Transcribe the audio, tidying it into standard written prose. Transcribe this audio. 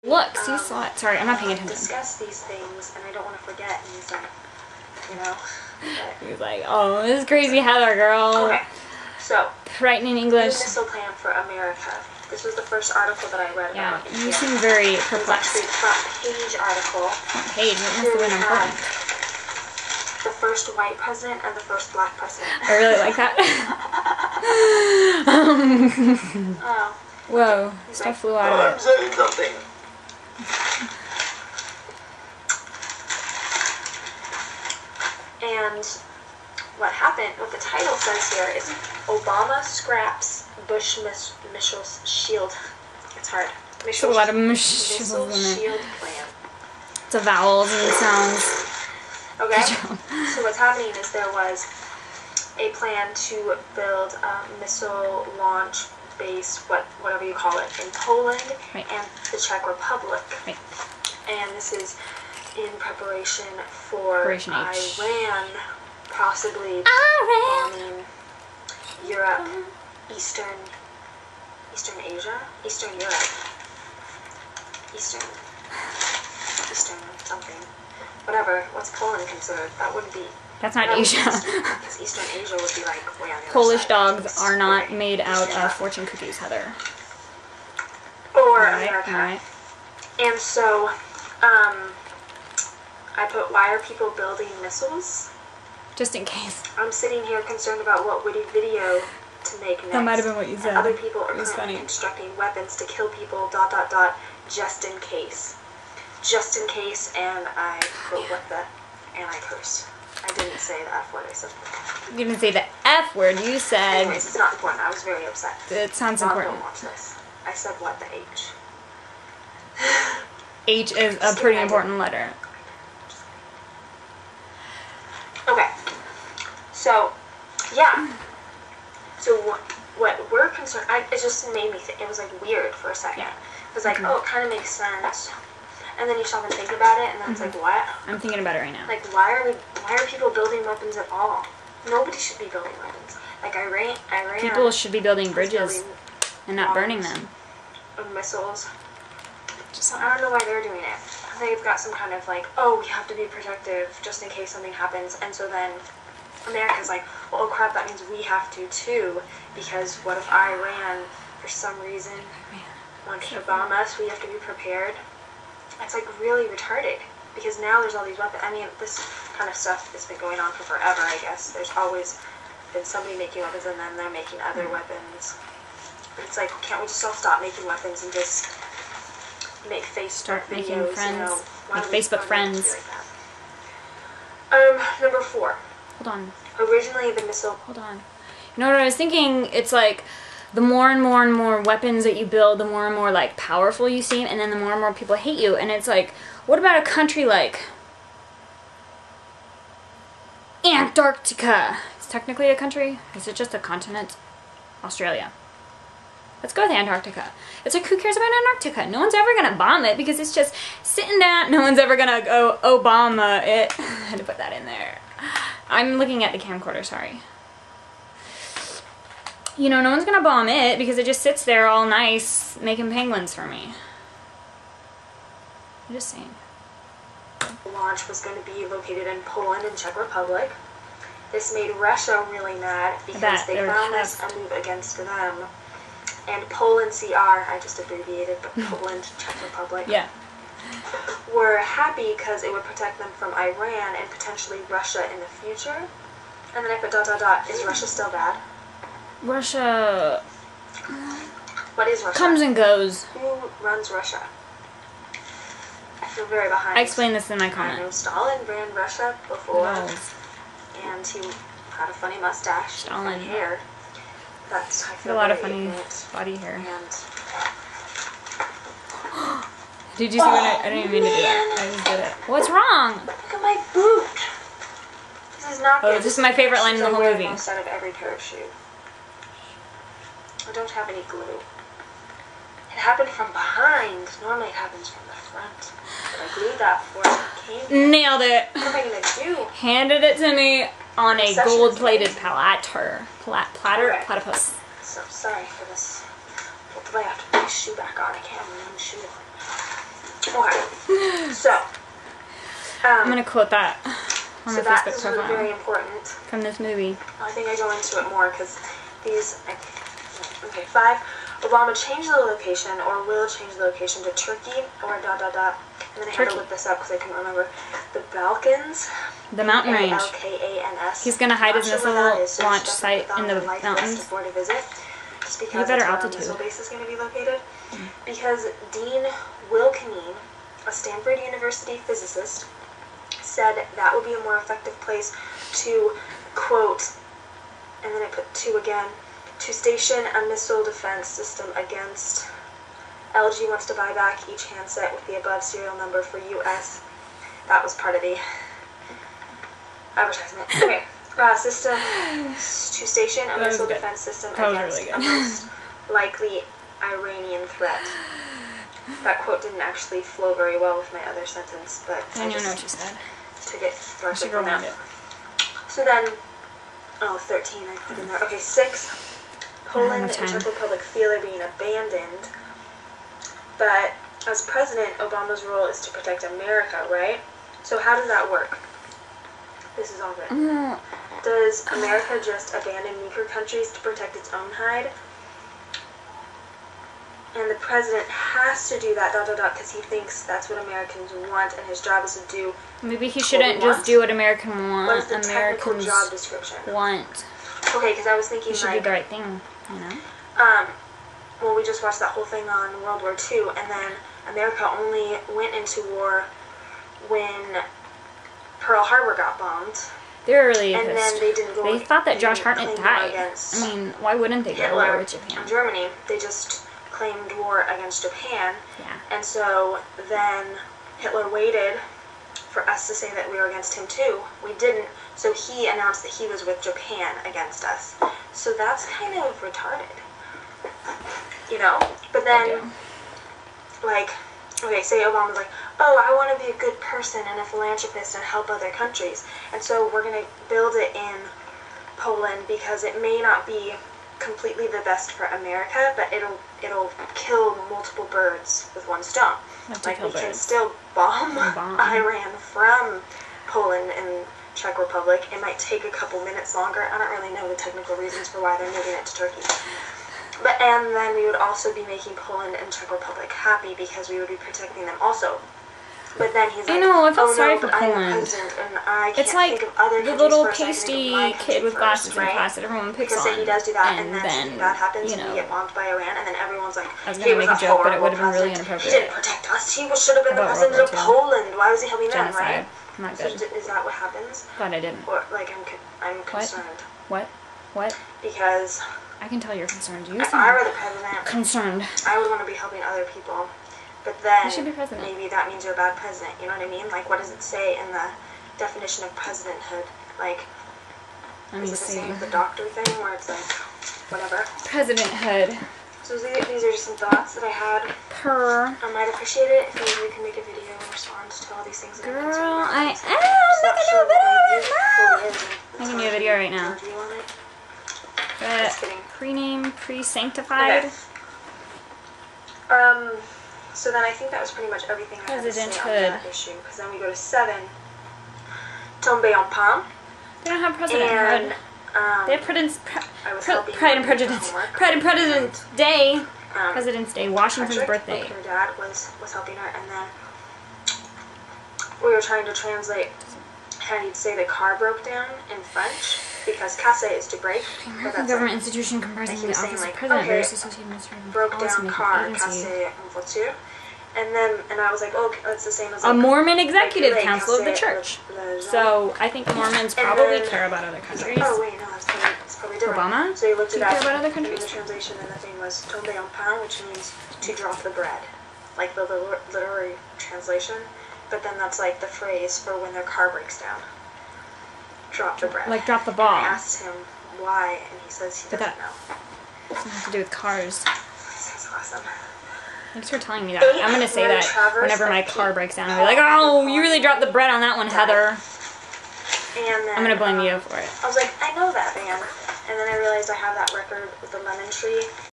Look, see slot. Sorry, I'm not paying attention. Discuss these things, and I don't want to forget. And he's like, you know. He's like, oh, this is crazy Heather, girl. Okay, so. Writing in English. New missile plan for America. This was the first article that I read about. Yeah, you seem very perplexed. It was actually a front page article. Front page? What must have been important? The first white president and the first black president. I really like that. Oh. Whoa, stuff like, flew out of it. I'm saying something. And what happened, what the title says here is Obama scraps Bush missiles shield. It's hard. It's a lot of missile in it. shield plan. It's a vowels and sounds. Okay. So what's happening is there was a plan to build a missile launch base, whatever you call it, in Poland and the Czech Republic. Right. And this is in preparation for Iran possibly bombing Europe, Eastern Asia, Eastern Europe, Eastern something, whatever. What's Poland considered? That wouldn't be. That's not Asia. Because Eastern Asia would be like way on the Polish other side. dogs are not made out of fortune cookies, Heather. Or America. Right. And so, I put, why are people building missiles? Just in case. I'm sitting here concerned about what witty video to make next. That might have been what you said. And other people are currently constructing weapons to kill people, ... just in case. Just in case, and I put and I cursed. I didn't say the F word, I said You didn't say the F word, you said... Anyways, it's not important, I was very upset. It sounds Mom, important. Don't watch this. I said what, the H. H is a pretty important letter. Okay. So, yeah. So what we're concerned, it just made me think, it was like weird for a second. Yeah. It was like, oh, it kind of makes sense. And then you stop and think about it, and then it's like, what? I'm thinking about it right now. Like, why are people building weapons at all? Nobody should be building weapons. Like, Iran people should be building bridges and not burning them. Missiles. I don't know why they're doing it. They've got some kind of like, oh, we have to be protective just in case something happens. And so then America's like, well, oh crap, that means we have to too. Because what if Iran, for some reason, wants to bomb us? We have to be prepared. It's like really retarded. Because now there's all these weapons. I mean, this kind of stuff has been going on for forever, I guess. There's always been somebody making weapons and then they're making other weapons. But it's like, can't we just all stop making weapons and just make Facebook videos, making friends, you know, make Facebook friends. Like number 4. Hold on. Originally the missile. Hold on. You know what I was thinking? It's like the more and more and more weapons that you build, the more and more like powerful you seem, and then the more and more people hate you. And it's like, what about a country like Antarctica? It's technically a country. Is it just a continent? Australia. Let's go with Antarctica. It's like, who cares about Antarctica? No one's ever gonna bomb it because it's just sitting down. No one's ever gonna go Obama it. I had to put that in there. I'm looking at the camcorder, sorry. You know, no one's gonna bomb it because it just sits there all nice making penguins for me. I'm just saying. The launch was going to be located in Poland and Czech Republic. This made Russia really mad because they found this a move against them. And Poland CR, I just abbreviated, but Poland, Czech Republic, were happy because it would protect them from Iran and potentially Russia in the future. And then I put ... Is Russia still bad? Russia... What is Russia? Comes and goes. Who runs Russia? I feel very behind. I explained this in my comment. I know Stalin ran Russia before, and he had a funny mustache, Stalin. and hair. That's, I feel a lot of funny body hair. Did you see what I didn't even mean to do that. I just did it. What's wrong? Look at my boot. This is not good. This is my favorite line in the whole movie. Instead of every pair of shoes. I don't have any glue. It happened from behind. Normally it happens from the front. But I glued that before it came. Nailed it. What am I going to do? Handed it to me on a gold-plated platter. Platypus. So sorry for this. Hopefully I have to put my shoe back on. I can't have one shoe on. Okay. So. I'm gonna quote that on So my that Facebook is profile very important. from this movie. I think I go into it more because these. Okay, 5. Obama changed the location or will change the location to Turkey or ... And then I had to look this up because I couldn't remember. The Balkans. The mountain range. Balkans. He's gonna hide his missile launch site in the mountains. Just because You better that's where our altitude. missile base is going to be located. Because Dean Wilkenine, a Stanford University physicist, said that would be a more effective place to, quote, and then I put 2 again, to station a missile defense system against. LG wants to buy back each handset with the above serial number for US. That was part of the advertisement. Okay. System to station a missile defense system against a most likely Iranian threat. That quote didn't actually flow very well with my other sentence, but I don't even know what you said. took it directly from rewind that. it. So then, 13 I put in there. Okay, 6. Poland and Czech Republic feel they're being abandoned, but as president, Obama's role is to protect America, right? So how does that work? This is all good. Does America just abandon weaker countries to protect its own hide? And the president has to do that, because he thinks that's what Americans want, and his job is to do. Maybe he shouldn't just do what Americans want. What is the technical job description? Want. Okay, because I was thinking He should do the right thing, you know? Well, we just watched that whole thing on World War II, and then America only went into war when Pearl Harbor got bombed. They were really and pissed. then they didn't go. They thought that Josh Hartnett died. Against I mean, why wouldn't they go to war with Japan? and Germany. They just claimed war against Japan. Yeah. And so then Hitler waited for us to say that we were against him too. We didn't. So he announced that he was with Japan against us. So that's kind of retarded. You know? But then, like, okay, say Obama's like, oh, I want to be a good person and a philanthropist and help other countries. And so we're going to build it in Poland because it may not be completely the best for America, but it'll kill multiple birds with one stone. Like, we can still bomb Iran from Poland and Czech Republic. It might take a couple minutes longer. I don't really know the technical reasons for why they're moving it to Turkey. And then we would also be making Poland and Czech Republic happy because we would be protecting them also. But then he's like, I know, I felt oh, sorry no, for but I'm Poland. president and I can't It's like think of other the little countries first, I can think of my pasty country kid with first, glasses in right? class that everyone picks because on. he does do that, and then then that happens, you and know, we get bombed by Iran, and then everyone's like, I was he gonna was make a joke, but it horrible would have been really president. inappropriate. He didn't protect us. He should have been the About president of World War II. Poland. Why was he helping them, right? Genocide. Not So good. is that what happens? Glad I didn't. Or, like, I'm concerned. What? Because I can tell you're concerned. You if sound I were the president, concerned. I would want to be helping other people. But then You should be president. maybe that means you're a bad president. You know what I mean? Like, what does it say in the definition of presidenthood? Like, Let me is it the see. same with the doctor thing where it's like, whatever? Presidenthood. So these are just some thoughts that I had. I might appreciate it if maybe we can make a video in response to all these things that I'm concerned Girl, about. I Just am not making sure a what my video view fully is, and Making you a video right now. review on it. Just kidding. Pre-name, pre-sanctified. Okay. So then I think that was pretty much everything I had to say on Presidenthood. that issue. Because then we go to 7. Tombe en Palm. They don't have presidenthood. And They have I was helping Pride and her with her Prejudice. homework. Pride and President's Day. Um, President's Day. Washington's Patrick, birthday. Her dad was helping her, and then we were trying to translate how you'd say the car broke down in French, because casse is to break. The But American that's government like, institution comprising he the was saying, office of like, president, okay, various associated administrative broke down policymaking car, agency. casse en voiture. And I was like, oh, that's the same as A like, Mormon Executive like, Council of the casse Church. le- So I think Mormons And probably then care about other he's countries. like, oh wait, no, it's probably different. Obama? So he looked Do it you up. care about other in countries? the translation, and the thing was tombe en pain, which means to drop the bread, like the literary translation. But then that's like the phrase for when their car breaks down. Drop the bread. Like drop the I ball. asked him why, and he says he But doesn't that- know. Something to do with cars. That's awesome. Thanks for telling me that. I'm going to say that Traverse whenever my of car Heath. breaks down. I'll be like, oh, you really dropped the bread on that one, Heather. And then, I'm going to blame you for it. I was like, I know that band. And then I realized I have that record with the lemon tree.